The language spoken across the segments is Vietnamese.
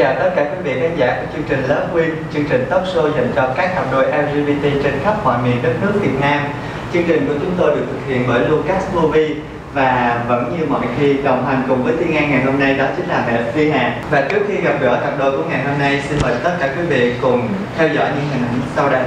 chào tất cả quý vị khán giả của chương trình Love Win, chương trình talk show dành cho các cặp đôi LGBT trên khắp mọi miền đất nước Việt Nam. Chương trình của chúng tôi được thực hiện bởi Lucas Movie và vẫn như mọi khi đồng hành cùng với Thiên An ngày hôm nay đó chính là mẹ Phi Hà. Và trước khi gặp gỡ cặp đôi của ngày hôm nay, xin mời tất cả quý vị cùng theo dõi những hình ảnh sau đây.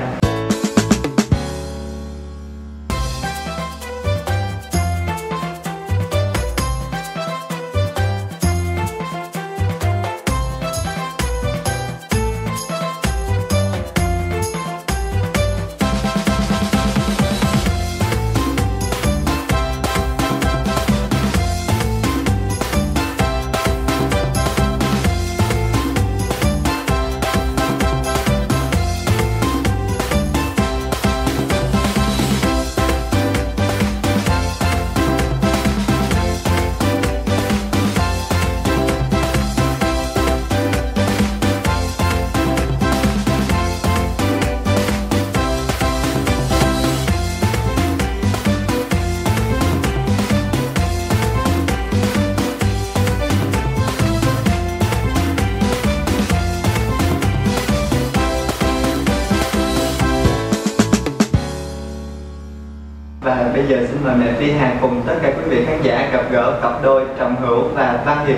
Và bây giờ xin mời mẹ Phi Hà cùng tất cả quý vị khán giả gặp gỡ cặp đôi Trọng Hữu và Văn Hiệp.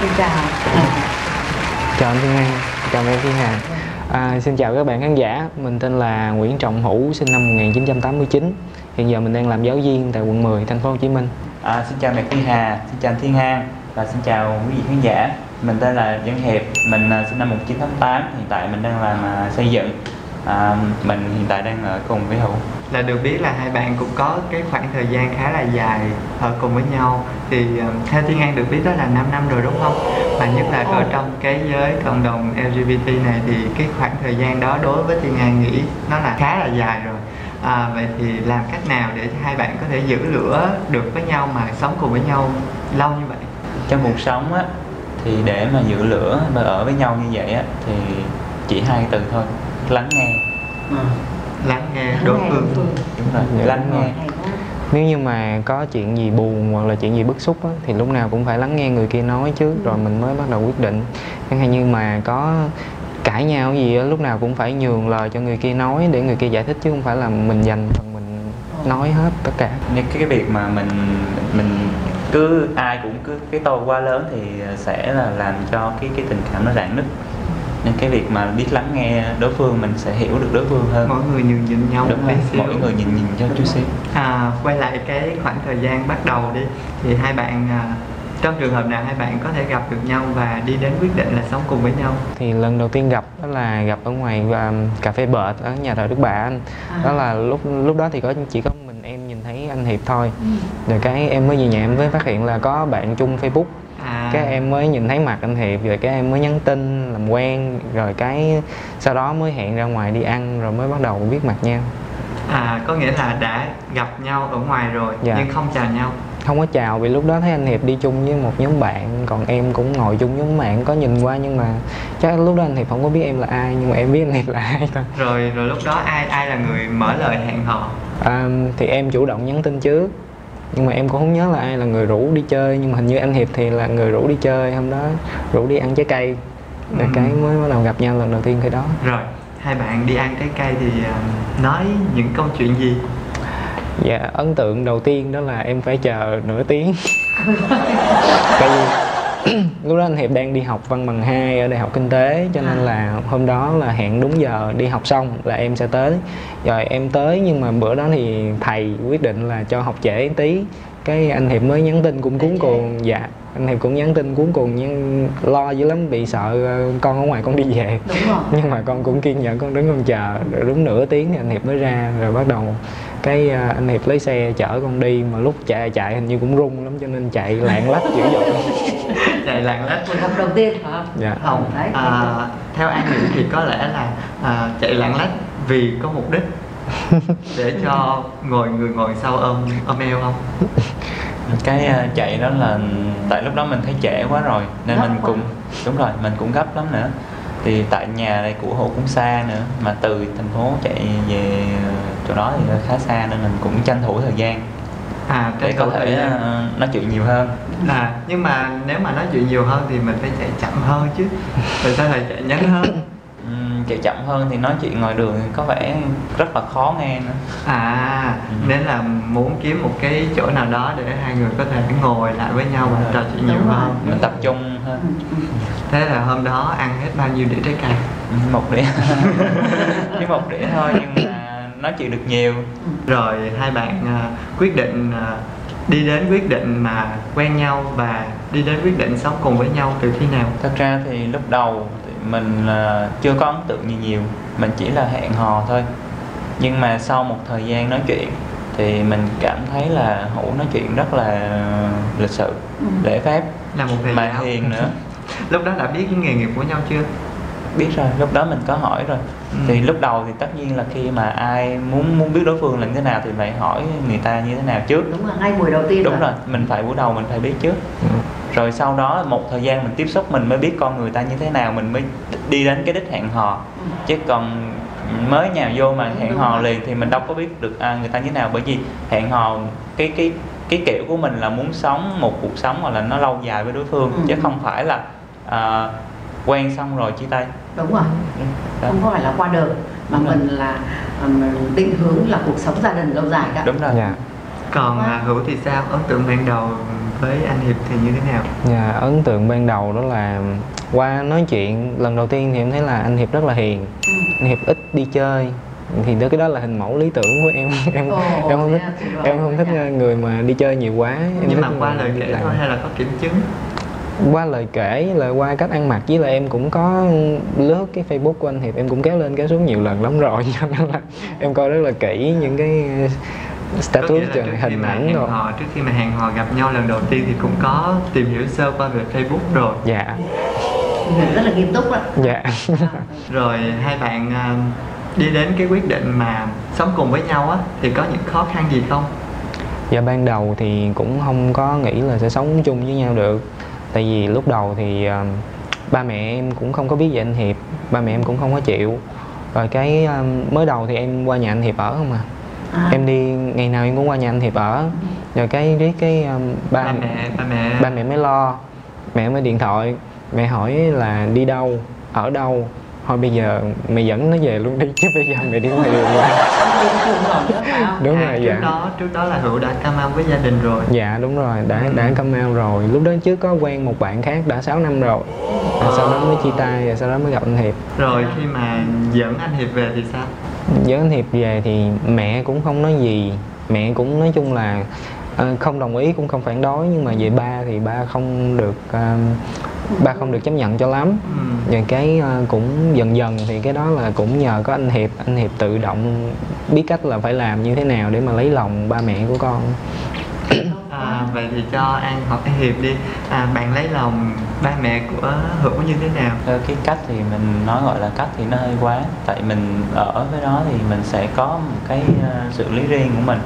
Xin chào. Chào anh Thiên An, chào mẹ Phi Hà. Xin chào các bạn khán giả, mình tên là Nguyễn Trọng Hữu, sinh năm 1989. Hiện giờ mình đang làm giáo viên tại quận 10, thành phố Hồ Chí Minh. Xin chào mẹ Phi Hà, xin chào anh Thiên An và xin chào quý vị khán giả. Mình tên là Văn Hiệp, mình sinh năm 1988, hiện tại mình đang làm xây dựng. Mình hiện tại đang ở cùng với Hữu. Là được biết là hai bạn cũng có cái khoảng thời gian khá là dài ở cùng với nhau. Thì theo Thiên An được biết đó là 5 năm rồi đúng không? Và nhất là ở trong cái giới cộng đồng LGBT này thì cái khoảng thời gian đó đối với Thiên An nghĩ nó là khá là dài rồi. Vậy thì làm cách nào để hai bạn có thể giữ lửa được với nhau mà sống cùng với nhau lâu như vậy? Trong cuộc sống á, thì để mà giữ lửa và ở với nhau như vậy á, thì chỉ hai từ thôi: lắng nghe. Lắng nghe đối phương. Đúng rồi, lắng nghe. Nếu như mà có chuyện gì buồn hoặc là chuyện gì bức xúc á, thì lúc nào cũng phải lắng nghe người kia nói trước rồi mình mới bắt đầu quyết định. Chẳng hạn như mà có cãi nhau gì á, lúc nào cũng phải nhường lời cho người kia nói để người kia giải thích, chứ không phải là mình dành phần mình nói hết tất cả. Nhưng cái việc mà mình cứ ai cũng cứ cái tôi quá lớn thì sẽ là làm cho cái tình cảm nó rạn nứt. Nên cái việc mà biết lắng nghe đối phương, mình sẽ hiểu được đối phương hơn. Mỗi người nhường nhịn nhau. Đúng rồi, mỗi người nhìn cho chút xíu. Quay lại cái khoảng thời gian bắt đầu đi, thì hai bạn trong trường hợp nào hai bạn có thể gặp được nhau và đi đến quyết định là sống cùng với nhau? Thì lần đầu tiên gặp đó là gặp ở ngoài cà phê Bệt ở nhà thờ Đức Bà anh. Đó là lúc đó thì chỉ có mình em nhìn thấy anh Hiệp thôi. Rồi cái em mới về nhà em mới phát hiện là có bạn chung Facebook. Cái em mới nhìn thấy mặt anh Hiệp, rồi cái em mới nhắn tin làm quen, rồi cái sau đó mới hẹn ra ngoài đi ăn, rồi mới bắt đầu biết mặt nhau. Có nghĩa là đã gặp nhau ở ngoài rồi, nhưng không chào nhau. Không có chào, vì lúc đó thấy anh Hiệp đi chung với một nhóm bạn, còn em cũng ngồi chung với nhóm bạn, có nhìn qua nhưng mà chắc lúc đó anh Hiệp không có biết em là ai, nhưng mà em biết anh Hiệp là ai thôi. Rồi lúc đó ai là người mở lời hẹn hò? Thì em chủ động nhắn tin trước, nhưng mà em cũng không nhớ là ai là người rủ đi chơi, nhưng mà hình như anh Hiệp thì là người rủ đi chơi, hôm đó rủ đi ăn trái cây. Rồi cái mới bắt đầu gặp nhau lần đầu tiên khi đó. Rồi hai bạn đi ăn trái cây thì nói những câu chuyện gì? Dạ, ấn tượng đầu tiên đó là em phải chờ nửa tiếng. Tại vì lúc đó anh Hiệp đang đi học văn bằng 2 ở Đại học Kinh tế, cho nên là hôm đó là hẹn đúng giờ đi học xong là em sẽ tới. Rồi em tới, nhưng mà bữa đó thì thầy quyết định là cho học trễ tí. Cái anh Hiệp mới nhắn tin cũng cuống cuồng. Dạ, anh Hiệp cũng nhắn tin cuống cuồng, nhưng lo dữ lắm, bị sợ con ở ngoài con đi về. Nhưng mà con cũng kiên nhẫn, con đứng con chờ. Rồi đúng nửa tiếng thì anh Hiệp mới ra, rồi bắt đầu cái anh Hiệp lấy xe chở con đi, mà lúc chạy hình như cũng run lắm, cho nên chạy lạng lách dữ dội. Chạy lạng lách. Buổi học đầu tiên hả? Dạ. Không, theo An nghĩ thì có lẽ là chạy lạng lách vì có mục đích để cho người ngồi sau ôm eo không? Cái chạy đó là tại lúc đó mình thấy trễ quá rồi nên mình cũng đúng rồi, mình cũng gấp lắm nữa. Thì tại nhà này của Hữu cũng xa nữa, mà từ thành phố chạy về chỗ đó thì khá xa, nên mình cũng tranh thủ thời gian. để có thể nói chuyện nhiều hơn. Nhưng mà nếu mà nói chuyện nhiều hơn thì mình phải chạy chậm hơn chứ, rồi sao lại chạy nhanh hơn? Chạy chậm hơn thì nói chuyện ngoài đường thì có vẻ rất là khó nghe nữa. Nên là muốn kiếm một cái chỗ nào đó để hai người có thể ngồi lại với nhau và trò chuyện nhiều hơn, mình tập trung hơn. Thế là hôm đó ăn hết bao nhiêu đĩa trái cây? 1 đĩa. Chỉ 1 đĩa thôi nhưng mà nói chuyện được nhiều. Rồi hai bạn quyết định đi đến quyết định mà quen nhau và đi đến quyết định sống cùng với nhau từ khi nào? Thật ra thì lúc đầu thì mình chưa có ấn tượng gì nhiều, mình chỉ là hẹn hò thôi. Nhưng mà sau một thời gian nói chuyện thì mình cảm thấy là Hữu nói chuyện rất là lịch sự, lễ phép, là một thầy mà giáo. hiền nữa. Lúc đó đã biết cái nghề nghiệp của nhau chưa? Biết rồi, lúc đó mình có hỏi rồi. Thì lúc đầu thì tất nhiên là khi mà ai muốn biết đối phương là như thế nào thì phải hỏi người ta như thế nào trước. Đúng rồi, ngay buổi đầu tiên. Đúng rồi, mình phải buổi đầu mình phải biết trước. Rồi sau đó một thời gian mình tiếp xúc mình mới biết con người ta như thế nào, mình mới đi đến cái đích hẹn hò. Chứ còn mới nhào vô mà hẹn hò liền thì mình đâu có biết được người ta như thế nào, bởi vì hẹn hò cái kiểu của mình là muốn sống một cuộc sống hoặc là nó lâu dài với đối phương, chứ không phải là quen xong rồi chia tay. Đúng rồi. Đó. Không phải là qua đời mà mình là định hướng là cuộc sống gia đình lâu dài đó. Đúng rồi. Còn Hữu thì sao? Ấn tượng ban đầu với anh Hiệp thì như thế nào? Ấn tượng ban đầu đó là qua nói chuyện lần đầu tiên thì em thấy là anh Hiệp rất là hiền. Anh Hiệp ít đi chơi, thì cái đó là hình mẫu lý tưởng của em. Em không thích người mà đi chơi nhiều quá. Nhưng mà qua lời kể thôi hay là có kiểm chứng? Qua lời kể, là qua cách ăn mặc, với là em cũng có lướt cái Facebook của anh Hiệp, em cũng kéo lên kéo xuống nhiều lần lắm rồi, cho nên là em coi rất là kỹ những cái status, hình ảnh rồi. Trước khi mà hẹn hò gặp nhau lần đầu tiên thì cũng có tìm hiểu sơ qua về Facebook rồi. Dạ. Rất là nghiêm túc đó. Dạ. Rồi hai bạn đi đến cái quyết định mà sống cùng với nhau á thì có những khó khăn gì không? Dạ ban đầu thì cũng không có nghĩ là sẽ sống chung với nhau được. Tại vì lúc đầu thì ba mẹ em cũng không có biết về anh Hiệp, ba mẹ em cũng không có chịu. Rồi cái mới đầu thì em qua nhà anh Hiệp ở không à. Em đi ngày nào em cũng qua nhà anh Hiệp ở. Rồi cái riết cái ba mẹ mới lo, mẹ mới điện thoại, mẹ hỏi là đi đâu, ở đâu. Thôi bây giờ mày dẫn nó về luôn đi, chứ bây giờ mày đi ngoài đường qua. Đúng rồi. Dạ. Trước đó là Hữu đã come out với gia đình rồi. Dạ đúng rồi, đã come out rồi. Lúc đó trước có quen một bạn khác đã 6 năm rồi. Sau đó mới chia tay, rồi sau đó mới gặp anh Hiệp. Rồi khi mà dẫn anh Hiệp về thì sao? Dẫn anh Hiệp về thì mẹ cũng không nói gì. Mẹ cũng nói chung là không đồng ý, cũng không phản đối. Nhưng mà về ba thì ba không được chấp nhận cho lắm. Rồi cái cũng dần dần thì cái đó là cũng nhờ có anh Hiệp tự động biết cách là phải làm như thế nào để mà lấy lòng ba mẹ của con. Vậy thì cho An hỏi anh Hiệp đi, bạn lấy lòng ba mẹ của Hữu như thế nào? Cái cách thì mình nói gọi là cách thì nó hơi quá, tại mình ở với nó thì mình sẽ có một cái xử lý riêng của mình.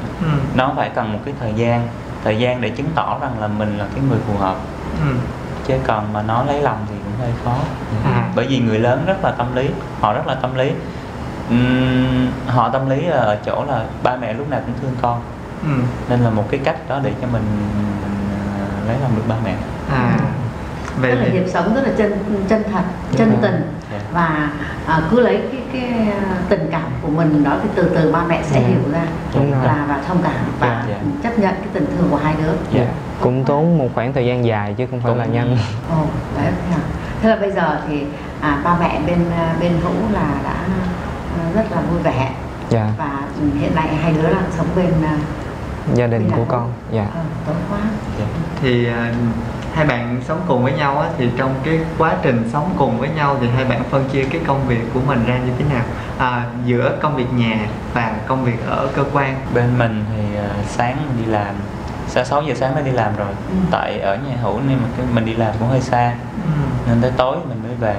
Nó phải cần một cái thời gian để chứng tỏ rằng là mình là cái người phù hợp. Chứ còn mà nó lấy lòng thì cũng hơi khó. Bởi vì người lớn rất là tâm lý, họ rất là tâm lý. Họ tâm lý ở chỗ là ba mẹ lúc nào cũng thương con. Nên là một cái cách đó để cho mình lấy lòng được ba mẹ. Rất là Hiệp sống rất là chân thật, chân tình. Và cứ lấy cái tình cảm của mình đó thì từ từ ba mẹ sẽ hiểu ra và thông cảm và chấp nhận cái tình thương của hai đứa. Cũng tốn một khoảng thời gian dài chứ không phải là nhanh. Đấy. Thế là bây giờ thì ba mẹ bên Hữu là đã rất là vui vẻ. Và hiện nay hai đứa đang sống bên gia đình của con. Tốt quá. Thì hai bạn sống cùng với nhau á, thì trong cái quá trình sống cùng với nhau thì hai bạn phân chia cái công việc của mình ra như thế nào, giữa công việc nhà và công việc ở cơ quan? Bên mình thì sáng mình đi làm, 6 giờ sáng mới đi làm rồi. Tại ở nhà Hữu nên mình đi làm cũng hơi xa, nên tới tối mình mới về.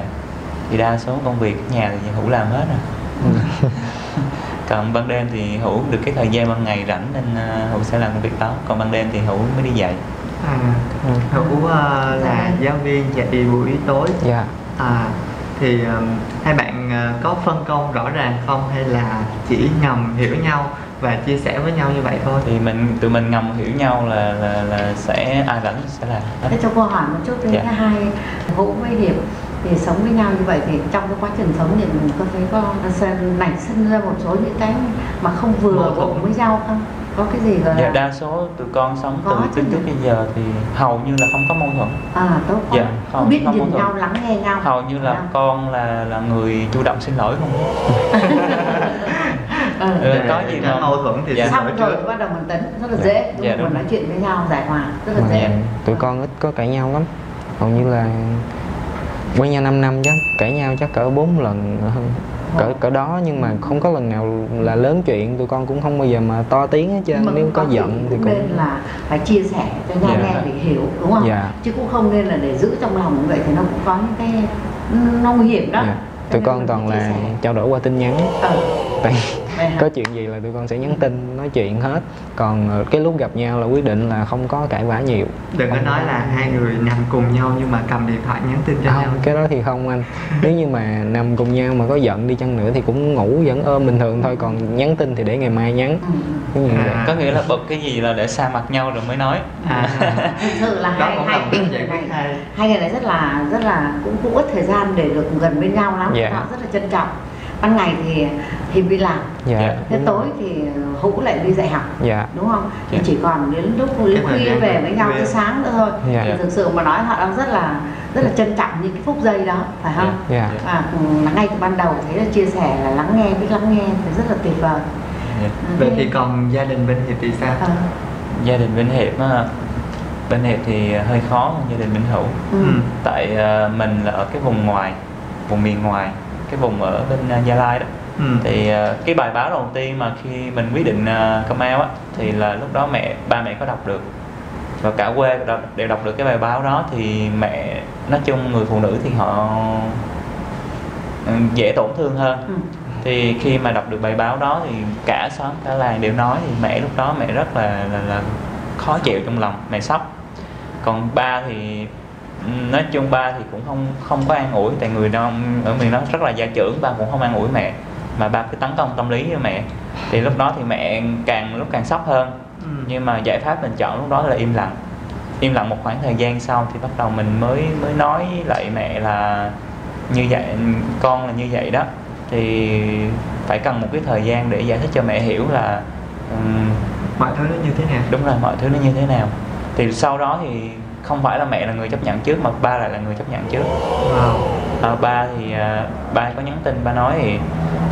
Thì đa số công việc ở nhà thì Hữu làm hết rồi. Còn ban đêm thì Hữu được cái thời gian ban ngày rảnh nên Hữu sẽ làm công việc đó. Còn ban đêm thì Hữu mới đi dạy. Hữu là giáo viên dạy buổi tối. Thì hai bạn có phân công rõ ràng không, hay là chỉ ngầm hiểu nhau và chia sẻ với nhau như vậy thôi. Thì tụi mình ngầm hiểu nhau là sẽ ai rảnh sẽ làm. Thế cho cô hỏi một chút về cái hai Vũ với Hiệp thì sống với nhau như vậy thì trong cái quá trình sống thì mình có thấy có nảy sinh ra một số những cái mà không vừa bụng với nhau không? Có cái gì gọi là... Dạ, đa số tụi con sống từ trước bây giờ thì hầu như là không có mâu thuẫn. Tốt quá. Dạ, không biết có nhìn mâu thuẫn. nhau, lắng nghe nhau. Hầu như là con là người chủ động xin lỗi không. Có gì mà mâu thuẫn thì dạ. Xong rồi bắt đầu mình tính rất là dễ, đúng không? Mình nói chuyện với nhau giải hòa rất là dễ. Tụi con ít có cãi nhau lắm, hầu như là quen nhau 5 năm chắc cãi nhau chắc cỡ 4 lần hơn. Cỡ đó, nhưng mà không có lần nào là lớn chuyện, tụi con cũng không bao giờ mà to tiếng hết trơn. Nếu có giận thì cũng nên là phải chia sẻ cho nhau nghe để hiểu, đúng không? Chứ cũng không nên là để giữ trong lòng như vậy thì nó cũng có những cái nó nguy hiểm đó. Tụi con toàn là trao đổi qua tin nhắn. Có chuyện gì là tụi con sẽ nhắn tin nói chuyện hết. Còn cái lúc gặp nhau là quyết định là không có cãi vã nhiều. Đừng có nói là hai người nằm cùng nhau nhưng mà cầm điện thoại nhắn tin cho nhau. Cái đó thì không anh. Nếu như mà nằm cùng nhau mà có giận đi chăng nữa thì cũng ngủ vẫn ôm bình thường thôi. Còn nhắn tin thì để ngày mai nhắn. Có nghĩa là bật cái gì là để xa mặt nhau rồi mới nói. Thực sự là hai người này rất là cũng ít thời gian để được gần bên nhau lắm. Họ rất là trân trọng. Ban ngày thì Hiệp đi làm, thế tối thì Hữu lại đi dạy học, đúng không? Thì chỉ còn đến lúc khuya về với nhau tới sáng nữa thôi. Thì thực sự mà nói họ đang rất là trân trọng những cái phút giây đó, phải không? Và ngay từ ban đầu thấy là chia sẻ là lắng nghe, biết lắng nghe thì rất là tuyệt vời. Vậy thì còn gia đình bên Hiệp thì sao? Gia đình bên Hiệp thì hơi khó hơn gia đình bên Hữu. Tại mình là ở cái vùng ngoài, vùng miền ngoài, cái vùng ở bên Gia Lai đó. Thì cái bài báo đầu tiên mà khi mình quyết định come out á, thì là lúc đó ba mẹ có đọc được và cả quê đều đọc được cái bài báo đó. Thì mẹ, nói chung người phụ nữ thì họ dễ tổn thương hơn. Thì khi mà đọc được bài báo đó thì cả xóm cả làng đều nói, thì mẹ lúc đó mẹ rất là khó chịu trong lòng, mẹ sốc. Còn ba thì nói chung ba thì cũng không có an ủi, tại người đông ở miền đó rất là gia trưởng, ba cũng không an ủi mẹ mà ba cứ tấn công tâm lý với mẹ. Thì lúc đó thì mẹ lúc càng sốc hơn. Nhưng mà giải pháp mình chọn lúc đó là im lặng một khoảng thời gian sau thì bắt đầu mình mới nói lại mẹ là như vậy, con là như vậy đó. Thì phải cần một cái thời gian để giải thích cho mẹ hiểu là mọi thứ nó như thế nào. Đúng rồi, mọi thứ nó như thế nào. Thì sau đó thì không phải là mẹ là người chấp nhận trước mà ba lại là người chấp nhận trước. Ba thì ba có nhắn tin, ba nói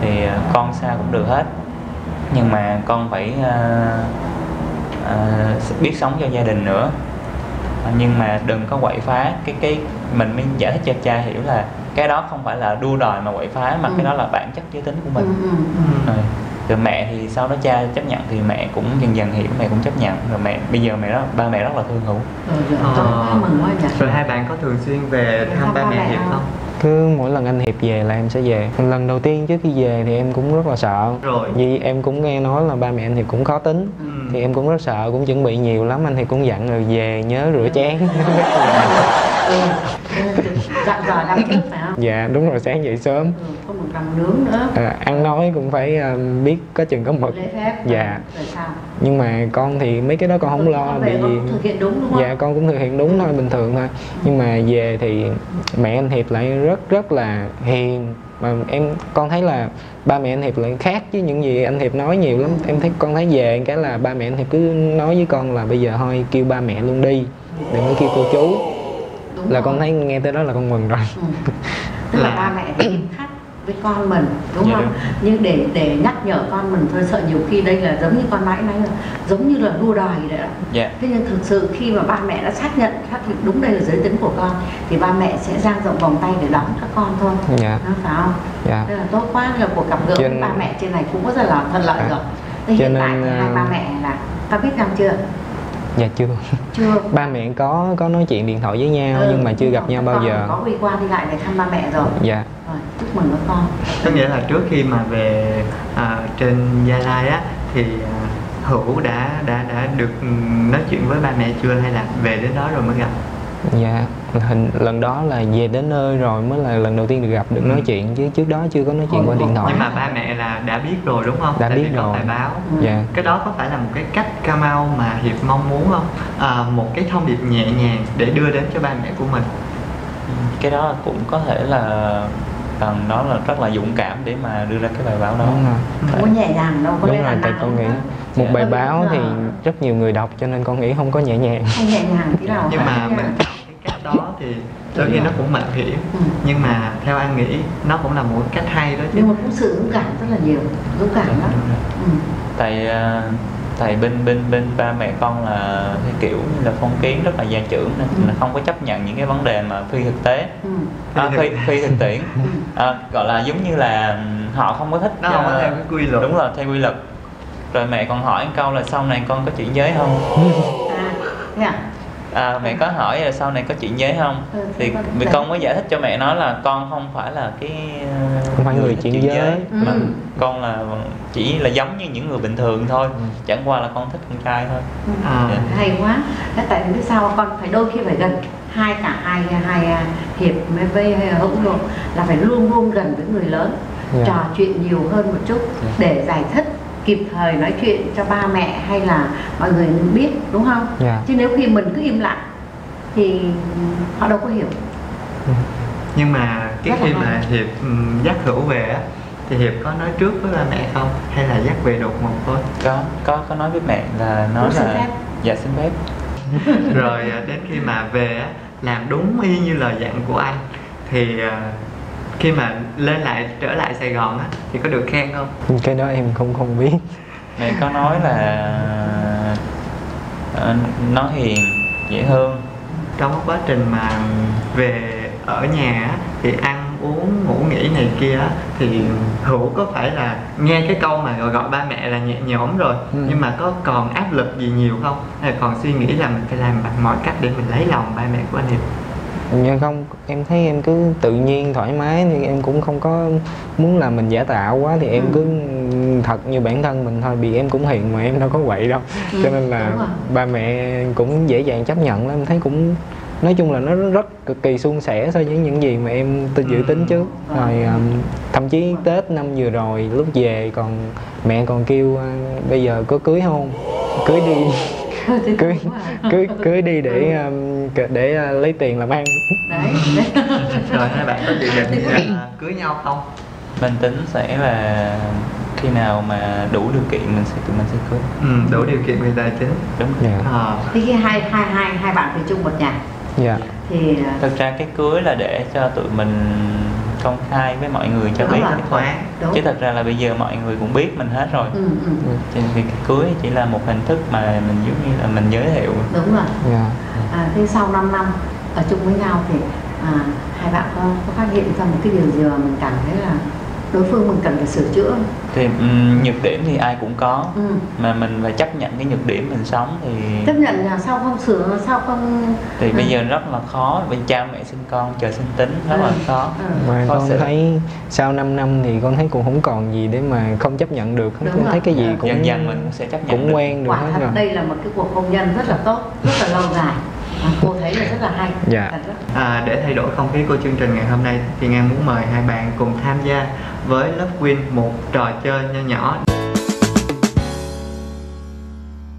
thì con sao cũng được hết, nhưng mà con phải biết sống cho gia đình nữa. Nhưng mà đừng có quậy phá. Cái mình mới giải thích cho cha hiểu là cái đó không phải là đua đòi mà quậy phá, mà cái đó là bản chất giới tính của mình. Rồi mẹ thì sau đó cha chấp nhận thì mẹ cũng dần dần hiểu, mẹ cũng chấp nhận. Rồi bây giờ ba mẹ rất là thương Hữu. Rồi hai bạn có thường xuyên về thăm ba mẹ Hiệp không? Cứ mỗi lần anh Hiệp về là em sẽ về. Lần đầu tiên trước khi về thì em cũng rất là sợ. Vì em cũng nghe nói là ba mẹ anh Hiệp cũng khó tính. Thì em cũng rất sợ, cũng chuẩn bị nhiều lắm. Anh Hiệp cũng dặn rồi về nhớ rửa chén. Dặn dò năm trước phải không? Dạ đúng rồi, sáng dậy sớm. Không được nằm nướng nữa. Ăn nói cũng phải biết có chừng có mực. Lễ phép. Dạ. Rồi sao? Nhưng mà con thì mấy cái đó con không lo, bởi vì thực hiện đúng không? Dạ con cũng thực hiện đúng thôi, bình thường thôi. Nhưng mà về thì mẹ anh Hiệp lại rất là hiền. Mà con thấy là ba mẹ anh Hiệp lại khác với những gì anh Hiệp nói nhiều lắm. Con thấy về cái là ba mẹ anh Hiệp cứ nói với con là bây giờ thôi kêu ba mẹ luôn đi, đừng có kêu cô chú. Đúng là rồi. Con thấy nghe tới đó là con mừng rồi. Tức là ba mẹ thì khác với con mình, đúng không? Nhưng để nhắc nhở con mình thôi, sợ nhiều khi đây là giống như con nãy là giống như là đua đòi vậy đó. Thế nhưng thực sự khi mà ba mẹ đã xác nhận đúng đây là giới tính của con thì ba mẹ sẽ dang rộng vòng tay để đón các con thôi. Nó phải không? Thế là tốt quá, là cuộc gặp gỡ với ba mẹ trên này cũng rất là thuận lợi rồi. Thế hiện tại thì hai ba mẹ là có biết nhau chưa? Dạ chưa. Ba mẹ có nói chuyện điện thoại với nhau nhưng mà chưa gặp nhau bao giờ. Có đi qua đi lại để thăm ba mẹ rồi. Dạ. Rồi, chúc mừng các con. Có nghĩa là trước khi mà về trên Gia Lai á thì Hữu đã được nói chuyện với ba mẹ chưa, hay là về đến đó rồi mới gặp? Dạ lần đó là về đến nơi rồi mới là lần đầu tiên được gặp, được nói chuyện, chứ trước đó chưa có nói chuyện qua điện thoại. Nhưng mà ba mẹ là đã biết rồi đúng không? Đã Tại biết vì có rồi. bài báo. Dạ. Cái đó có phải là một cái cách Kamau mà Hiệp mong muốn không? Một cái thông điệp nhẹ nhàng để đưa đến cho ba mẹ của mình. Cái đó cũng có thể là phần đó là rất là dũng cảm để mà đưa ra cái bài báo đó. Đúng rồi. Không có nhẹ nhàng đâu, có Đúng lẽ rồi, là tại con nghĩ một bài báo thì rất nhiều người đọc, cho nên con nghĩ không có nhẹ nhàng. không nhẹ nhàng tí nào. Nhưng mà mình cái cách đó thì đôi khi nó cũng mạo hiểm, nhưng mà theo anh nghĩ nó cũng là một cách hay đó chứ. Nhưng mà cũng sự dũng cảm rất là nhiều, dũng cảm lắm. Tại bên ba mẹ con là cái kiểu như là phong kiến rất là gia trưởng, nên là không có chấp nhận những cái vấn đề mà phi thực tế, phi thực tiễn, gọi là giống như là họ không có thích, nó không có theo cái quy luật. Đúng rồi, theo quy luật. Rồi mẹ còn hỏi một câu là sau này con có chuyển giới không? Thế à? Mẹ có hỏi là sau này có chuyện giới không? Thì con mới giải thích cho mẹ nói là con không phải là không phải người chuyển giới, mà con là chỉ là giống như những người bình thường thôi, chẳng qua là con thích con trai thôi. Hay quá. Thế tại vì sao con phải đôi khi phải gần cả hai Hiệp với Hữu luôn, là phải luôn luôn gần với người lớn, trò chuyện nhiều hơn một chút để giải thích kịp thời, nói chuyện cho ba mẹ hay là mọi người biết, đúng không? Chứ nếu khi mình cứ im lặng thì họ đâu có hiểu. Nhưng mà cái khi mà Hiệp dắt Hữu về á thì Hiệp có nói trước với ba mẹ không, hay là dắt về đột ngột thôi? Có nói với mẹ là nói là dạ xin phép. Rồi đến khi mà về á làm đúng y như lời dặn của anh thì khi mà trở lại Sài Gòn á thì có được khen không? Cái đó em không biết. Mẹ có nói là nó hiền, dễ thương. Trong quá trình mà về ở nhà á, thì ăn uống ngủ nghỉ này kia á, thì Hữu có phải là nghe cái câu mà gọi ba mẹ là nhẹ nhõm rồi, nhưng mà có còn áp lực gì nhiều không, hay là còn suy nghĩ là mình phải làm bằng mọi cách để mình lấy lòng ba mẹ của anh Hiệp? Nhưng không, em thấy em cứ tự nhiên thoải mái, thì em cũng không có muốn là mình giả tạo quá, thì em cứ thật như bản thân mình thôi, vì em cũng hiền mà, em đâu có quậy đâu, cho nên là ba mẹ cũng dễ dàng chấp nhận lắm. Em thấy cũng nói chung là nó rất cực kỳ suôn sẻ so với những gì mà em dự tính trước. Rồi thậm chí Tết năm vừa rồi lúc về còn mẹ còn kêu bây giờ có cưới không, cưới đi cưới đi để lấy tiền làm ăn. Đấy. Rồi hai bạn có dự định cưới nhau không? Mình tính sẽ là khi nào mà đủ điều kiện tụi mình sẽ cưới. Đủ điều kiện về tài chính. Đúng. Thế khi hai bạn thì chung một nhà. Dạ. Thì thực ra cái cưới là để cho tụi mình công khai với mọi người cho biết thôi. Chứ thật ra là bây giờ mọi người cũng biết mình hết rồi. Cho nên cái cưới chỉ là một hình thức mà mình giống như là mình giới thiệu. Đúng rồi. Thế sau 5 năm ở chung với nhau thì hai bạn có phát hiện ra một cái điều gì mà mình cảm thấy là đối phương mình cần phải sửa chữa? Thì nhược điểm thì ai cũng có, mà mình phải chấp nhận cái nhược điểm mình sống thì chấp nhận là sao không sửa, sao không thì bây giờ rất là khó, vì cha mẹ sinh con chờ sinh tính rất là khó. Mà con thấy sau 5 năm thì con thấy cũng không còn gì để mà không chấp nhận được. Con thấy cái gì cũng dần dần mình cũng sẽ chấp nhận cũng được. quen được. Quả thật đây là một cái cuộc hôn nhân rất là tốt, rất là lâu dài. Cô thấy là rất là hay. Để thay đổi không khí của chương trình ngày hôm nay thì An muốn mời hai bạn cùng tham gia với Love Win một trò chơi nho nhỏ.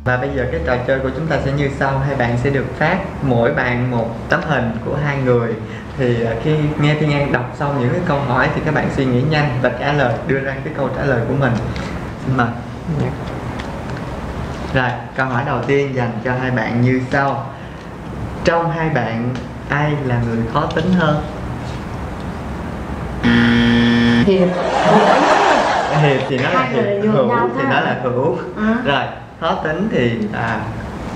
Và bây giờ cái trò chơi của chúng ta sẽ như sau. Hai bạn sẽ được phát mỗi bạn một tấm hình của hai người. Thì khi nghe Thiên An đọc xong những cái câu hỏi thì các bạn suy nghĩ nhanh và đưa ra cái câu trả lời của mình. Xin mời. Rồi, câu hỏi đầu tiên dành cho hai bạn như sau. Trong hai bạn ai là người khó tính hơn? Hiệp thì nó là Hiệp, Hữu thì nó là Hữu. Rồi, khó tính thì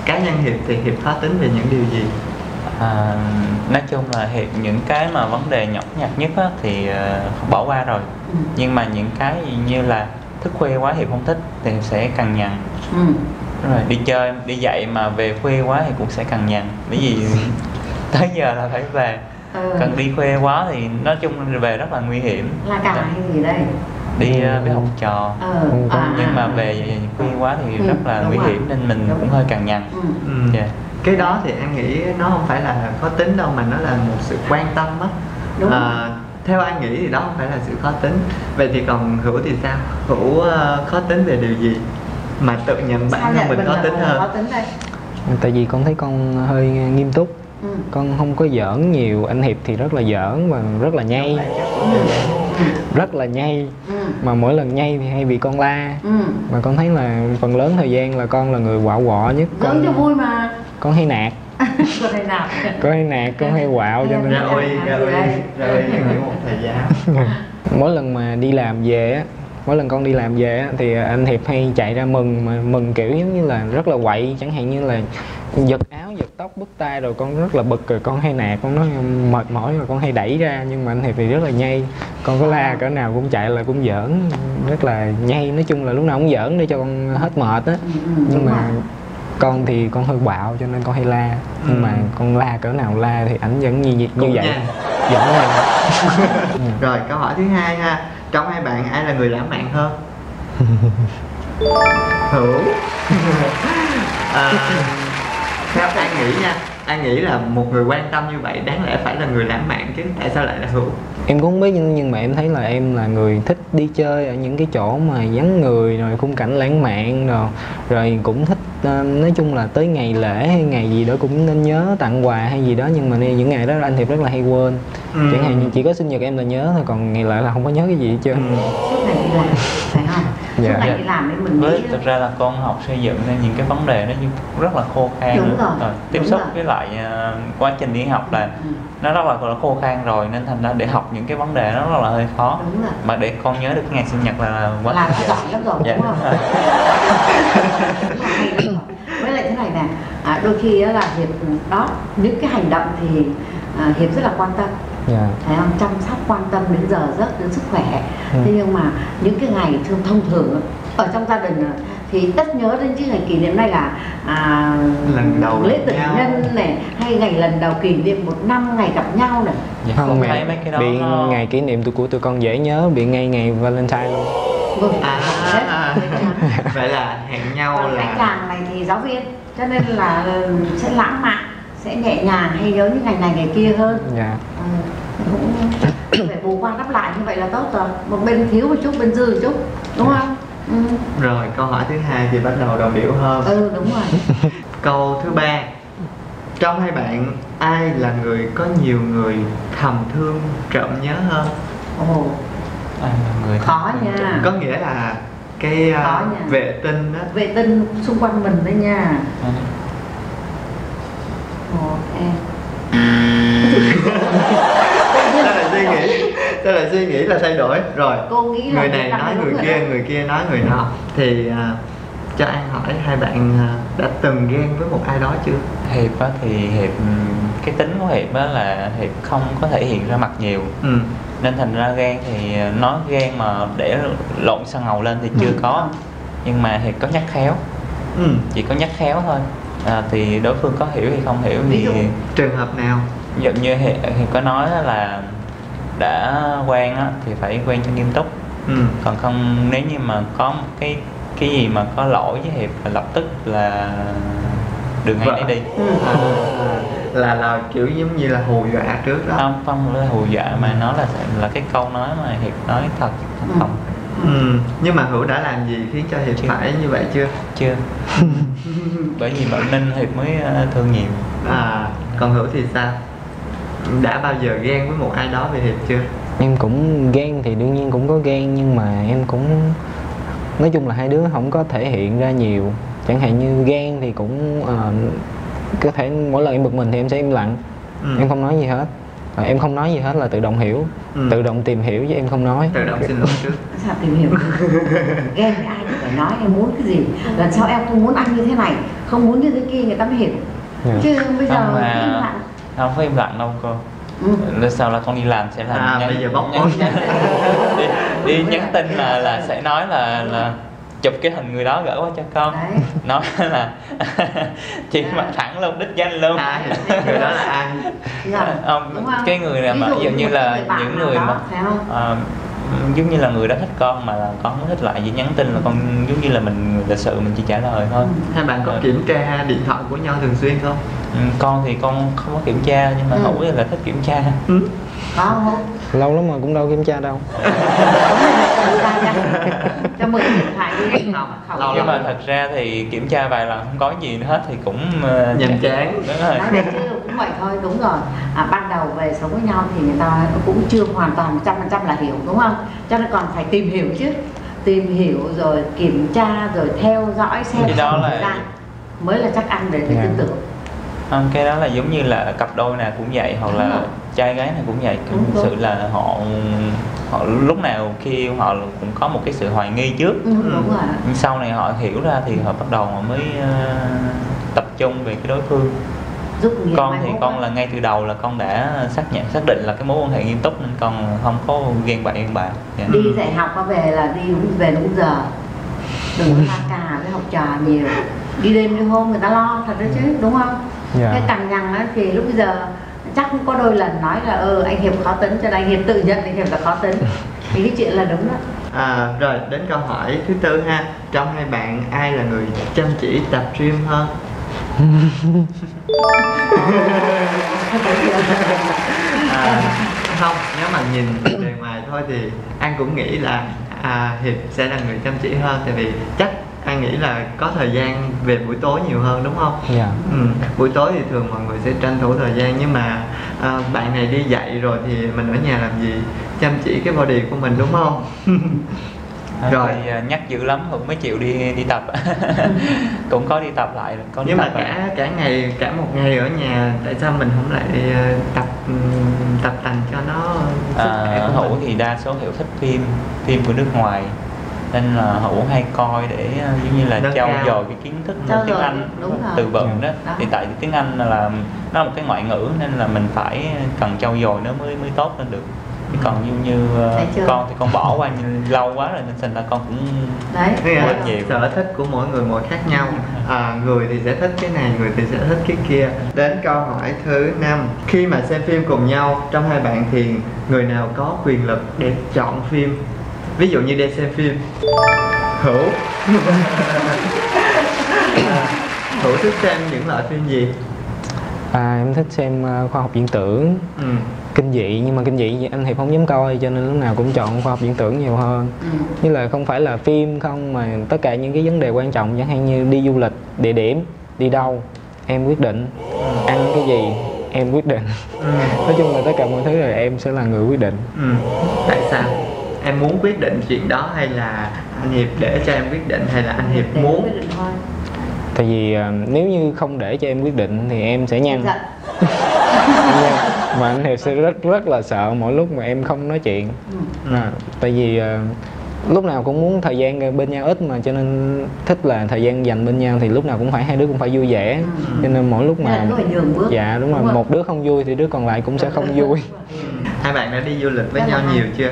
cá nhân Hiệp thì Hiệp khó tính về những điều gì? Nói chung là Hiệp những cái mà vấn đề nhỏ nhặt nhất á, thì bỏ qua rồi. Nhưng mà những cái như là thức khuya quá Hiệp không thích thì sẽ cằn nhằn. Rồi đi chơi, đi dạy mà về khuya quá thì cũng sẽ cằn nhằn. Bởi vì tới giờ là phải về. Cần đi khuya quá thì nói chung về rất là nguy hiểm. Là cả hay gì đây? Đi với học trò. Nhưng mà về khuya quá thì rất là nguy hiểm nên mình cũng hơi cằn nhằn. cái đó thì An nghĩ nó không phải là khó tính đâu, mà nó là một sự quan tâm á. Đúng. Theo An nghĩ thì đó không phải là sự khó tính. Vậy thì còn Hữu thì sao? Hữu khó tính về điều gì mà tự nhận bản thân mình khó tính hơn? Khó tính đây. Tại vì con thấy con hơi nghiêm túc, con không có giỡn nhiều. Anh Hiệp thì rất là giỡn và rất là nhây, rất là nhây, mà mỗi lần nhây thì hay bị con la. Mà con thấy là phần lớn thời gian là con là người quạo quọ nhất. Giỡn cho vui mà. Con hay nạt. Con hay nạt. Con hay nạt, con hay quạo, cho nên Ra uy nghỉ một thời gian. mỗi lần mà đi làm về á, mỗi lần con đi làm về á, thì anh Hiệp hay chạy ra mừng, mà mừng kiểu giống như là rất là quậy, chẳng hạn như là giật áo, giật tóc, bứt tai, rồi con rất là bực, rồi con hay nạt, con nói mệt mỏi rồi con hay đẩy ra. Nhưng mà anh Hiệp thì rất là nhây, con có la cỡ nào cũng chạy là cũng giỡn, rất là nhây. Nói chung là lúc nào cũng giỡn để cho con hết mệt á. Nhưng mà con thì con hơi bạo cho nên con hay la. Nhưng mà con la cỡ nào la thì ảnh vẫn như vậy, giỡn rồi. Rồi câu hỏi thứ hai ha, trong hai bạn ai là người lãng mạn hơn? Hữu. Theo An nghĩ nha, An nghĩ là một người quan tâm như vậy đáng lẽ phải là người lãng mạn chứ, tại sao lại là Hữu? Em cũng không biết, nhưng mà em thấy là em là người thích đi chơi ở những cái chỗ mà vắng người, rồi khung cảnh lãng mạn rồi cũng thích, nói chung là tới ngày lễ hay ngày gì đó cũng nên nhớ tặng quà hay gì đó. Nhưng mà những ngày đó anh Thiệp rất là hay quên. Chẳng hạn như chỉ có sinh nhật em là nhớ thôi, còn ngày lễ là không có nhớ cái gì hết trơn. Suốt ngày đi làm, phải không? Suốt ngày đi làm nên mình nghĩ. Thực ra là con học xây dựng nên những cái vấn đề nó rất là khô khan. Đúng rồi. Tiếp xúc với lại quá trình đi học là nó rất là khô khan rồi, nên thành ra để học những cái vấn đề nó rất là hơi khó. Đúng rồi. Mà để con nhớ được cái ngày sinh nhật là quá là giỏi lắm rồi, dạ, đúng không? Với lại thế này nè, đôi khi là Hiệp đó, những cái hành động thì Hiệp rất là quan tâm. Phải không? Chăm sóc, quan tâm đến giờ giấc, đến sức khỏe. Thế nhưng mà những cái ngày thông thường ở trong gia đình thì tất nhớ đến những ngày kỷ niệm này là lần đầu lễ tình nhân này, hay ngày lần đầu kỷ niệm 1 năm ngày gặp nhau này. Dạ, không mẹ, mấy cái đó bị ngày kỷ niệm của tụi con dễ nhớ, bị ngay ngày Valentine luôn. Vậy là hẹn nhau là anh chàng này thì giáo viên, cho nên là sẽ lãng mạn, sẽ nhẹ nhàng, hay nhớ những ngày này ngày kia hơn. Dạ. Cũng phải bù qua đắp lại như vậy là tốt rồi. Một bên thiếu một chút, bên dư một chút, đúng không? Rồi câu hỏi thứ hai thì bắt đầu đồng điệu hơn. Đúng rồi. Câu thứ ba, trong hai bạn ai là người có nhiều người thầm thương trộm nhớ hơn? Người khó nha. Có nghĩa là cái vệ tinh đó, vệ tinh xung quanh mình đấy nha. Em Sao lại suy nghĩ là thay đổi rồi. Cô nghĩ là người này nói người kia nói người nọ. Thì cho An hỏi, hai bạn đã từng ghen với một ai đó chưa? Hiệp á thì Hiệp, cái tính của Hiệp á là Hiệp không có thể hiện ra mặt nhiều. Nên thành ra ghen thì nói ghen mà để lộn xăng ngầu lên thì chưa có. Nhưng mà Hiệp có nhắc khéo. Chỉ có nhắc khéo thôi. Thì đối phương có hiểu hay không hiểu thì trường hợp nào? Giống như Hiệp có nói là đã quen á thì phải quen cho nghiêm túc. Còn không, nếu như mà có một cái gì mà có lỗi với Hiệp là lập tức là đường ngay đi. Là kiểu giống như là hù dọa trước đó. Không là hù dọa, mà nó là cái câu nói mà Hiệp nói thật không. Nhưng mà Hữu đã làm gì khiến cho Hiệp phải như vậy chưa? Chưa. Bởi vì bạn Ninh Hiệp mới thương nhiều. Còn Hữu thì sao? Đã bao giờ ghen với một ai đó về Hiệp chưa? Em cũng ghen thì đương nhiên cũng có ghen, nhưng mà em cũng nói chung là hai đứa không có thể hiện ra nhiều. Chẳng hạn như ghen thì cũng có thể mỗi lần em bực mình thì em sẽ im lặng, em không nói gì hết. Em không nói gì hết là tự động hiểu, tự động tìm hiểu chứ em không nói. Tự động xin lỗi trước. Sao tìm hiểu? Ghen với ai thì phải nói em muốn cái gì. Lần sau em không muốn anh như thế này, không muốn như thế kia, người ta mới hiểu. Chứ bây giờ im lặng. Không phải im lặng đâu cô. Lần sau là con đi làm sẽ làm bây giờ bóc đi nhắn tin là sẽ nói là chụp cái hình người đó gửi qua cho con. Đấy. Nói là chị mặt thẳng luôn, đích danh luôn. Ai? Người đó là ai? Đúng không? Cái người nào mà ví dụ như là những người mà giống như là người đó thích con mà là con không thích lại, chỉ nhắn tin là con giống như là mình lịch sự mình chỉ trả lời thôi. Hai bạn có kiểm tra điện thoại của nhau thường xuyên không? Con thì con không có kiểm tra, nhưng mà Hữu là thích kiểm tra. Không. Lâu lắm mà cũng đâu kiểm tra đâu. Cho mượn điện thoại đi. Nhưng mà thật ra thì kiểm tra vài lần không có gì hết thì cũng nhàm chán. Đúng rồi. Nói chứ cũng vậy thôi, đúng rồi. Ban đầu về sống với nhau thì người ta cũng chưa hoàn toàn 100% là hiểu, đúng không? Cho nên còn phải tìm hiểu chứ. Tìm hiểu rồi kiểm tra rồi theo dõi xem đó là ra mới là chắc ăn để tin tưởng. Không, cái đó là giống như là cặp đôi nào cũng vậy, hoặc là trai gái nào cũng vậy. Thực sự là họ lúc nào khi yêu họ cũng có một cái sự hoài nghi trước. Đúng rồi. Nhưng sau này họ hiểu ra thì họ bắt đầu họ mới tập trung về cái đối phương. Con thì con là ngay từ đầu là con đã xác định là cái mối quan hệ nghiêm túc, nên con không có ghen bậy ghen bạ. Đi dạy học về là đi về đúng giờ, đừng có la cà với học trò nhiều, đi đêm đi hôm người ta lo thật đấy chứ, đúng không? Cái cằn nhằn á thì lúc bây giờ chắc cũng có đôi lần nói là anh Hiệp khó tính, cho nên anh Hiệp tự nhận anh Hiệp là khó tính. Thì cái chuyện là đúng đó. Rồi đến câu hỏi thứ tư ha, trong hai bạn ai là người chăm chỉ tập gym hơn? Không, nếu mà nhìn bề ngoài thôi thì An cũng nghĩ là Hiệp sẽ là người chăm chỉ hơn, tại vì chắc An nghĩ là có thời gian về buổi tối nhiều hơn, đúng không? Buổi tối thì thường mọi người sẽ tranh thủ thời gian, nhưng mà bạn này đi dạy rồi thì mình ở nhà làm gì, chăm chỉ cái body của mình, đúng không? Rồi nhắc dữ lắm Hùng mới chịu đi tập. Cũng có đi tập lại, có đi. Nhưng tập mà cả một ngày ở nhà, tại sao mình không lại tập tành cho nó sức khỏe của Hữu mình? thì đa số Hiểu thích phim của nước ngoài, nên là Hữu hay coi để giống như là trau dồi cái kiến thức tiếng Anh từ vựng đó. Thì tại tiếng Anh là nó là một cái ngoại ngữ, nên là mình phải cần trau dồi nó mới tốt lên được. Chứ còn như con thì con bỏ qua lâu quá rồi, nên thành ra con cũng quên nhiều. Sở thích của mỗi người mỗi khác nhau. Người thì sẽ thích cái này, người thì sẽ thích cái kia. Đến câu hỏi thứ 5, khi mà xem phim cùng nhau, trong hai bạn thì người nào có quyền lực để chọn phim? Ví dụ như đi xem phim, Hữu Hữu thích xem những loại phim gì? Em thích xem khoa học viễn tưởng, kinh dị, nhưng mà kinh dị anh Hiệp không dám coi, cho nên lúc nào cũng chọn khoa học viễn tưởng nhiều hơn. Như là không phải là phim không, mà tất cả những cái vấn đề quan trọng, chẳng hạn như đi du lịch, địa điểm, đi đâu em quyết định, ăn cái gì em quyết định. Nói chung là tất cả mọi thứ là em sẽ là người quyết định. Tại sao? Em muốn quyết định chuyện đó, hay là anh Hiệp để cho em quyết định, hay là anh Hiệp muốn? Tại vì nếu như không để cho em quyết định thì em sẽ nhăn. Mà anh Hiệp sẽ rất là sợ mỗi lúc mà em không nói chuyện. Tại vì lúc nào cũng muốn thời gian bên nhau ít mà, cho nên thích là thời gian dành bên nhau thì lúc nào cũng phải hai đứa cũng phải vui vẻ. Cho nên mỗi lúc mà dạ đúng rồi, một đứa không vui thì đứa còn lại cũng sẽ không vui. Hai bạn đã đi du lịch với nhau nhiều chưa?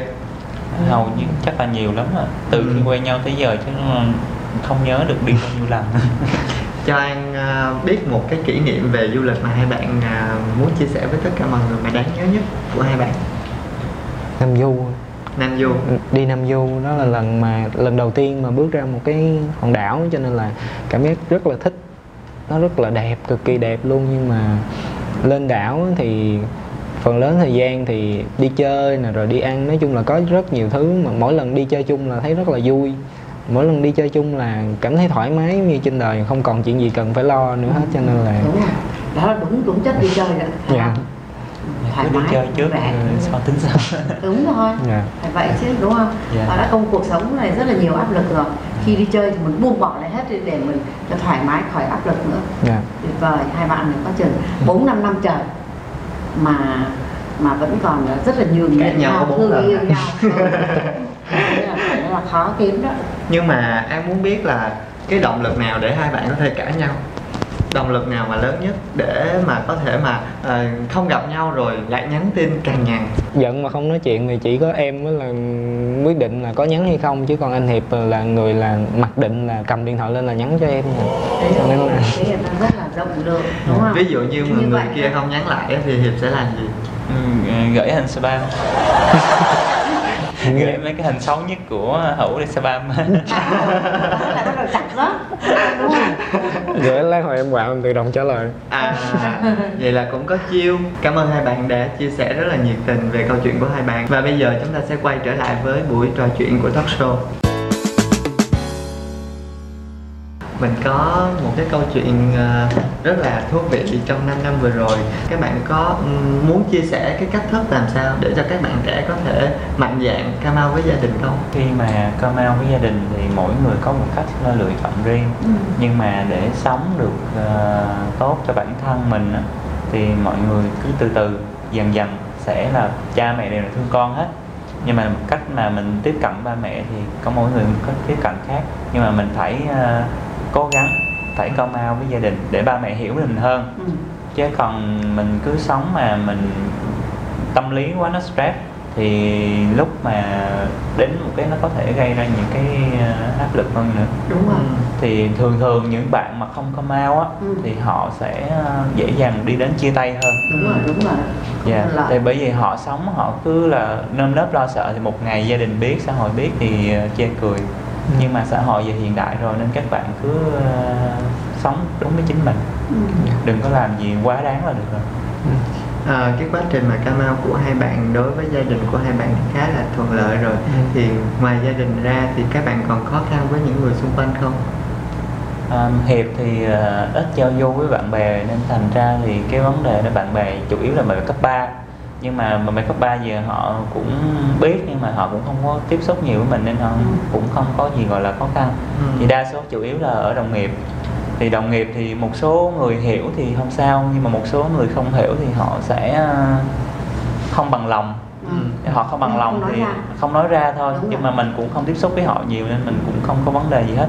Hầu như chắc là nhiều lắm rồi. Từ khi quen nhau tới giờ chứ không nhớ được đi bao nhiêu lần. Cho An biết một cái kỷ niệm về du lịch mà hai bạn muốn chia sẻ với tất cả mọi người mà đáng nhớ nhất của hai bạn. Nam Du. Nam Du. Đi Nam Du đó là lần đầu tiên mà bước ra một cái hòn đảo, cho nên là cảm giác rất là thích. Nó rất là đẹp, cực kỳ đẹp luôn, nhưng mà lên đảo thì phần lớn thời gian thì đi chơi nè, rồi đi ăn, nói chung là có rất nhiều thứ mà mỗi lần đi chơi chung là thấy rất là vui. Mỗi lần đi chơi chung là cảm thấy thoải mái như trên đời, không còn chuyện gì cần phải lo nữa hết, cho nên là đúng rồi. Đó là đúng chất đi chơi đó. Thoải mái, đi chơi trước sau tính sau. Đúng rồi. Phải vậy chứ, đúng không? Và đã cuộc sống này rất là nhiều áp lực rồi. Khi đi chơi thì mình buông bỏ lại hết để mình cho thoải mái, khỏi áp lực nữa. Tuyệt vời. Hai bạn này có chừng 4-5 năm trời mà vẫn còn rất là nhường nhịn nhau, thương yêu nhau. Đó là khó kiếm đó. Nhưng mà em muốn biết là cái động lực nào để hai bạn có thể cãi nhau? động lực nào mà lớn nhất để mà có thể mà không gặp nhau rồi lại nhắn tin cằn nhằn? Giận mà không nói chuyện thì chỉ có em mới là quyết định là có nhắn hay không, chứ còn anh Hiệp là người là mặc định là cầm điện thoại lên là nhắn cho em. Nên là em rất là rộng lượng, đúng không? Ví dụ như mà người kia không nhắn lại thì Hiệp sẽ làm gì? Gửi hình spam. Gửi mấy cái hình xấu nhất của Hữu đi spam. Là bắt đầu chặt đó, đúng không? Gửi lát hồi em quạo em tự động trả lời. Vậy là cũng có chiêu. Cảm ơn hai bạn đã chia sẻ rất là nhiệt tình về câu chuyện của hai bạn. Và bây giờ chúng ta sẽ quay trở lại với buổi trò chuyện của talk show. Mình có một cái câu chuyện rất là thú vị trong 5 năm vừa rồi. Các bạn có muốn chia sẻ cái cách thức làm sao để cho các bạn trẻ có thể mạnh dạn come out với gia đình không? Khi mà come out với gia đình thì mỗi người có một cách lựa chọn riêng. Nhưng mà để sống được tốt cho bản thân mình á, thì mọi người cứ từ từ dần dần sẽ là cha mẹ đều là thương con hết. Nhưng mà cách mà mình tiếp cận ba mẹ thì có mỗi người có tiếp cận khác. Nhưng mà mình phải cố gắng phải come out với gia đình để ba mẹ hiểu mình hơn. Chứ còn mình cứ sống mà mình tâm lý quá nó stress thì lúc mà đến một cái nó có thể gây ra những cái áp lực hơn nữa. Đúng rồi. Thì thường những bạn mà không come out á thì họ sẽ dễ dàng đi đến chia tay hơn. Đúng rồi. Dạ. Thì bởi vì họ sống họ cứ là nơm nớp lo sợ, thì một ngày gia đình biết, xã hội biết thì chê cười. Nhưng mà xã hội giờ hiện đại rồi nên các bạn cứ sống đúng với chính mình. Đừng có làm gì quá đáng là được rồi. Cái quá trình mà come out của hai bạn đối với gia đình của hai bạn thì khá là thuận lợi rồi. Thì ngoài gia đình ra thì các bạn còn khó khăn với những người xung quanh không? Hiệp thì ít giao du với bạn bè nên thành ra thì cái vấn đề đó bạn bè chủ yếu là bạn bè cấp 3. Nhưng mà bạn bè cấp 3 giờ họ cũng biết nhưng mà họ cũng không có tiếp xúc nhiều với mình nên họ cũng không có gì gọi là khó khăn. Thì đa số chủ yếu là ở đồng nghiệp. Thì đồng nghiệp thì một số người hiểu thì không sao, nhưng mà một số người không hiểu thì họ sẽ không bằng lòng. Họ không bằng lòng thì không nói ra thôi. Nhưng mà mình cũng không tiếp xúc với họ nhiều nên mình cũng không có vấn đề gì hết.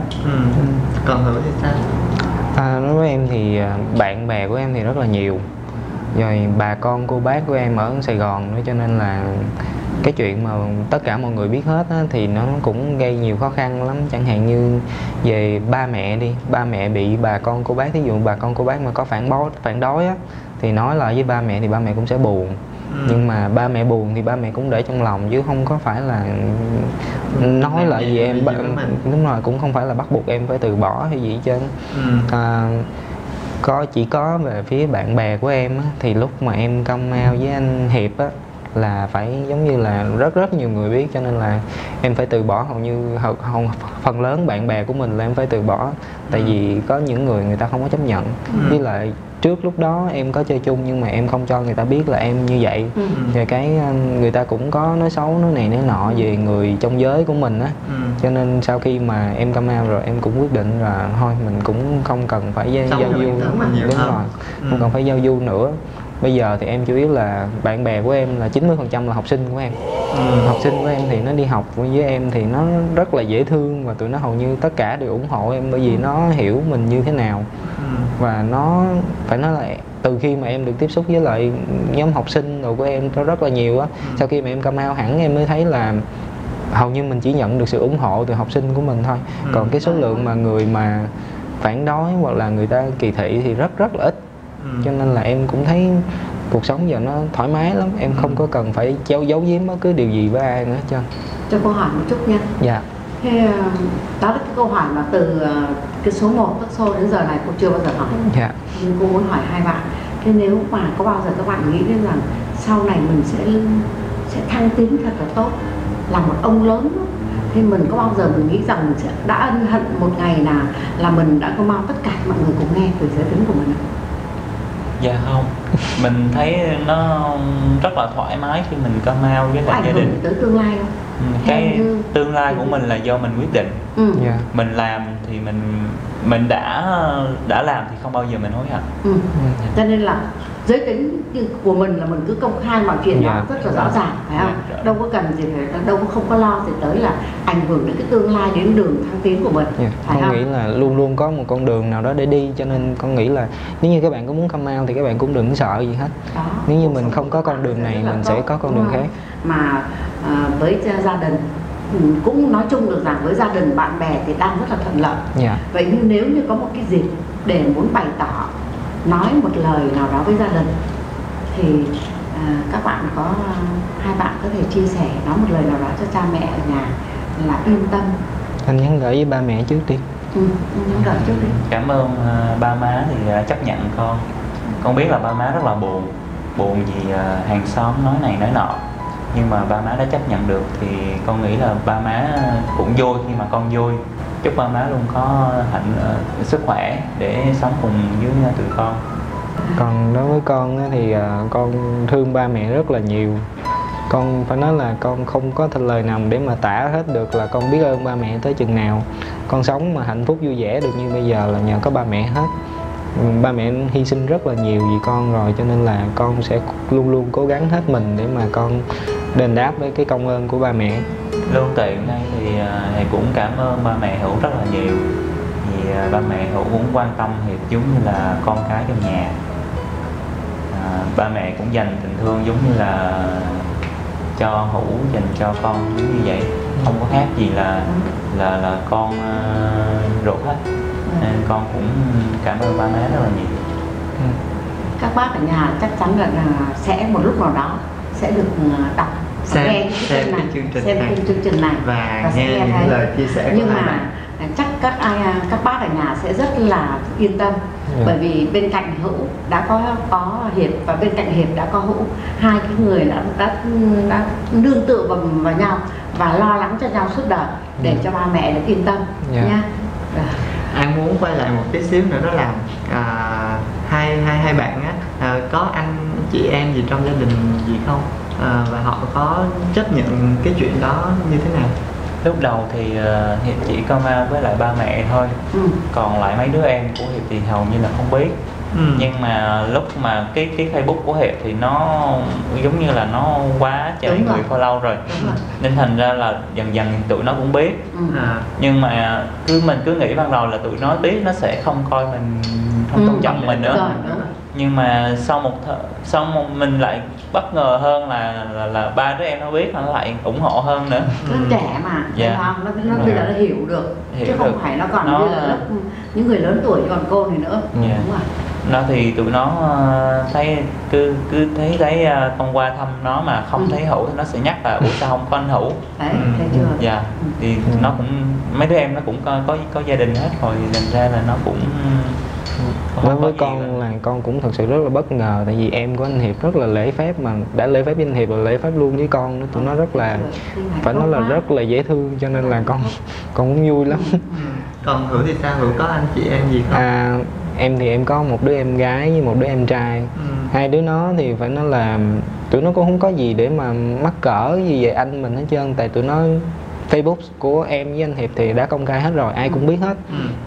Còn Hữu thì sao? Đối với em thì bạn bè của em thì rất là nhiều. Rồi bà con cô bác của em ở Sài Gòn nữa, cho nên là cái chuyện mà tất cả mọi người biết hết á, thì nó cũng gây nhiều khó khăn lắm. Chẳng hạn như về ba mẹ đi, ba mẹ bị bà con cô bác, thí dụ bà con cô bác mà có phản đối á, thì nói lại với ba mẹ thì ba mẹ cũng sẽ buồn. Nhưng mà ba mẹ buồn thì ba mẹ cũng để trong lòng chứ không có phải là nói lại gì em. Đúng rồi, cũng không phải là bắt buộc em phải từ bỏ hay gì hết trơn. Chỉ có về phía bạn bè của em á, thì lúc mà em come out với anh Hiệp á là phải giống như là rất nhiều người biết, cho nên là em phải từ bỏ hầu như phần lớn bạn bè của mình là em phải từ bỏ. Tại vì có những người ta không có chấp nhận. Với lại trước lúc đó em có chơi chung nhưng mà em không cho người ta biết là em như vậy. Rồi cái người ta cũng có nói xấu nói này nói nọ về người trong giới của mình á. Cho nên sau khi mà em come out rồi em cũng quyết định là thôi mình cũng không cần phải giao du. Đúng rồi, không cần phải giao du nữa. Bây giờ thì em chủ yếu là bạn bè của em là 90% là học sinh của em. Học sinh của em thì nó đi học với em thì nó rất là dễ thương, và tụi nó hầu như tất cả đều ủng hộ em bởi vì nó hiểu mình như thế nào. Và nó phải nói là từ khi mà em được tiếp xúc với lại nhóm học sinh đồ của em nó rất là nhiều á. Sau khi mà em come out hẳn em mới thấy là hầu như mình chỉ nhận được sự ủng hộ từ học sinh của mình thôi. Còn cái số lượng mà người mà phản đối hoặc là người ta kỳ thị thì rất là ít. Cho nên là em cũng thấy cuộc sống giờ nó thoải mái lắm. Em không có cần phải giấu giếm bất cứ điều gì với ai nữa hết. Cho câu hỏi một chút nha. Dạ. Thế đó là cái câu hỏi mà từ cái số 1 talk show đến giờ này cô chưa bao giờ hỏi. Dạ. Nhưng cô muốn hỏi hai bạn. Thế nếu mà có bao giờ các bạn nghĩ đến rằng sau này mình sẽ thăng tiến thật là tốt, là một ông lớn, thì mình có bao giờ mình nghĩ rằng mình sẽ đã ân hận một ngày nào là mình đã có mau tất cả mọi người cùng nghe từ giới tính của mình? Dạ không, mình thấy nó rất là thoải mái khi mình come out với lại gia đình. Tới tương lai không? Cái tương lai của mình là do mình quyết định. Mình làm thì mình đã làm thì không bao giờ mình hối hận. Cho nên là giới tính của mình là mình cứ công khai mọi chuyện đó rất là rõ ràng, phải không? Đâu có cần gì phải, đâu có không có lo gì tới là ảnh hưởng đến cái tương lai, đến đường thăng tiến của mình. Phải con không? nghĩ là luôn luôn có một con đường nào đó để đi, cho nên con nghĩ là nếu như các bạn có muốn come out thì các bạn cũng đừng sợ gì hết. Đó. Nếu như mình không có con đường này mình sẽ có con đường khác. Mà với gia đình cũng nói chung được rằng với gia đình bạn bè thì đang rất là thuận lợi. Vậy nhưng nếu như có một cái dịp để muốn bày tỏ, nói một lời nào đó với gia đình thì các bạn hai bạn có thể chia sẻ, nói một lời nào đó cho cha mẹ ở nhà là yên tâm. Anh nhắn gửi với ba mẹ trước đi. Nhắn gửi trước đi. Cảm ơn ba má thì chấp nhận con. Con biết là ba má rất là buồn vì hàng xóm nói này nói nọ, nhưng mà ba má đã chấp nhận được thì con nghĩ là ba má cũng vui khi mà con vui. Chúc ba má luôn có sức khỏe để sống cùng với tụi con. Còn đối với con thì con thương ba mẹ rất là nhiều. Con phải nói là con không có thành lời nào để mà tả hết được là con biết ơn ba mẹ tới chừng nào. Con sống mà hạnh phúc vui vẻ được như bây giờ là nhờ có ba mẹ hết. Ba mẹ hy sinh rất là nhiều vì con rồi, cho nên là con sẽ luôn luôn cố gắng hết mình để mà con đền đáp với cái công ơn của ba mẹ. Luôn tiện đây thì cũng cảm ơn ba mẹ Hữu rất là nhiều, vì ba mẹ Hữu cũng quan tâm Hiệp giống như là con cái trong nhà. Ba mẹ cũng dành tình thương giống như là cho Hữu dành cho con giống như vậy, không có khác gì là con ruột hết. Nên con cũng cảm ơn ba má rất là nhiều. Các bác ở nhà chắc chắn là sẽ một lúc nào đó sẽ được đọc xem cái chương trình này và nghe những lời chia sẻ của nhưng mà chắc các bác ở nhà sẽ rất là yên tâm, bởi vì bên cạnh Hữu đã có Hiệp và bên cạnh Hiệp đã có Hữu, hai cái người đã nương tựa vào nhau và lo lắng cho nhau suốt đời để cho ba mẹ được yên tâm nha. Anh muốn quay lại một tí xíu nữa, đó là hai bạn có anh chị em gì trong gia đình gì không, và họ có chấp nhận cái chuyện đó như thế nào? Lúc đầu thì Hiệp chỉ come out với lại ba mẹ thôi, còn lại mấy đứa em của Hiệp thì hầu như là không biết. Nhưng mà lúc mà cái Facebook của Hiệp thì nó giống như là nó quá trời người follow rồi, nên thành ra là dần dần tụi nó cũng biết. Nhưng mà mình cứ nghĩ ban đầu là tụi nó biết nó sẽ không coi mình, không tôn trọng mình nữa. Nhưng mà sau một mình lại bất ngờ hơn là ba đứa em nó biết, nó lại ủng hộ hơn nữa. Nó trẻ mà, nó bây giờ nó hiểu được, chứ không phải nó còn như là lúc những người lớn tuổi còn cô này nữa. Đúng rồi. Nó thì tụi nó thấy cứ thấy con qua thăm nó mà không thấy Hữu thì nó sẽ nhắc là ủa sao không có anh Hữu. Đấy, thấy chưa? Dạ, thì nó cũng mấy đứa em nó cũng có gia đình hết rồi, thành ra là nó cũng đối với con là con cũng thật sự rất là bất ngờ, tại vì em của anh Hiệp rất là lễ phép, mà đã lễ phép với anh Hiệp rồi lễ phép luôn với con nữa. Tụi nó rất là phải nói là rất là dễ thương, cho nên là con cũng vui lắm. Còn Hữu thì sao? Hữu có anh chị em gì không? Em thì em có một đứa em gái với một đứa em trai. Hai đứa nó thì phải nói là tụi nó cũng không có gì để mà mắc cỡ gì về anh mình hết trơn, tại tụi nó Facebook của em với anh Hiệp thì đã công khai hết rồi, ai cũng biết hết.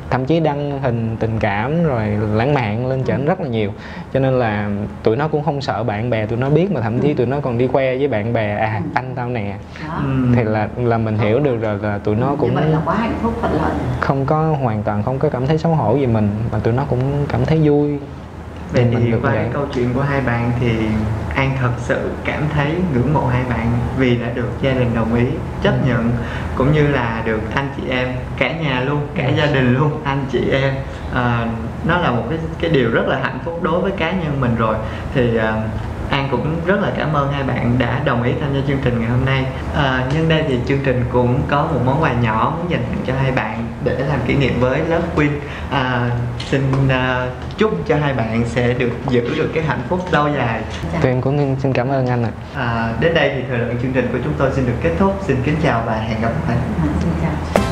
Thậm chí đăng hình tình cảm rồi lãng mạn lên trển rất là nhiều, cho nên là tụi nó cũng không sợ bạn bè tụi nó biết, mà thậm chí tụi nó còn đi khoe với bạn bè anh tao nè. Thì là mình hiểu được rồi là tụi nó cũng như vậy là quá hạnh phúc thuận lợi, không có hoàn toàn không có cảm thấy xấu hổ về mình, mà tụi nó cũng cảm thấy vui. Vậy thì qua cái câu chuyện của hai bạn thì An thật sự cảm thấy ngưỡng mộ hai bạn vì đã được gia đình đồng ý, chấp nhận, cũng như là được anh chị em, cả nhà luôn, cả gia đình luôn, anh chị em. Nó là một cái điều rất là hạnh phúc đối với cá nhân mình rồi. Thì An cũng rất là cảm ơn hai bạn đã đồng ý tham gia chương trình ngày hôm nay. Nhân đây thì chương trình cũng có một món quà nhỏ muốn dành tặng cho hai bạn để làm kỷ niệm với Love Queen. Xin chúc cho hai bạn sẽ được giữ được cái hạnh phúc lâu dài. Tụi em cũng xin cảm ơn anh Đến đây thì thời lượng chương trình của chúng tôi xin được kết thúc. Xin kính chào và hẹn gặp lại. Xin chào.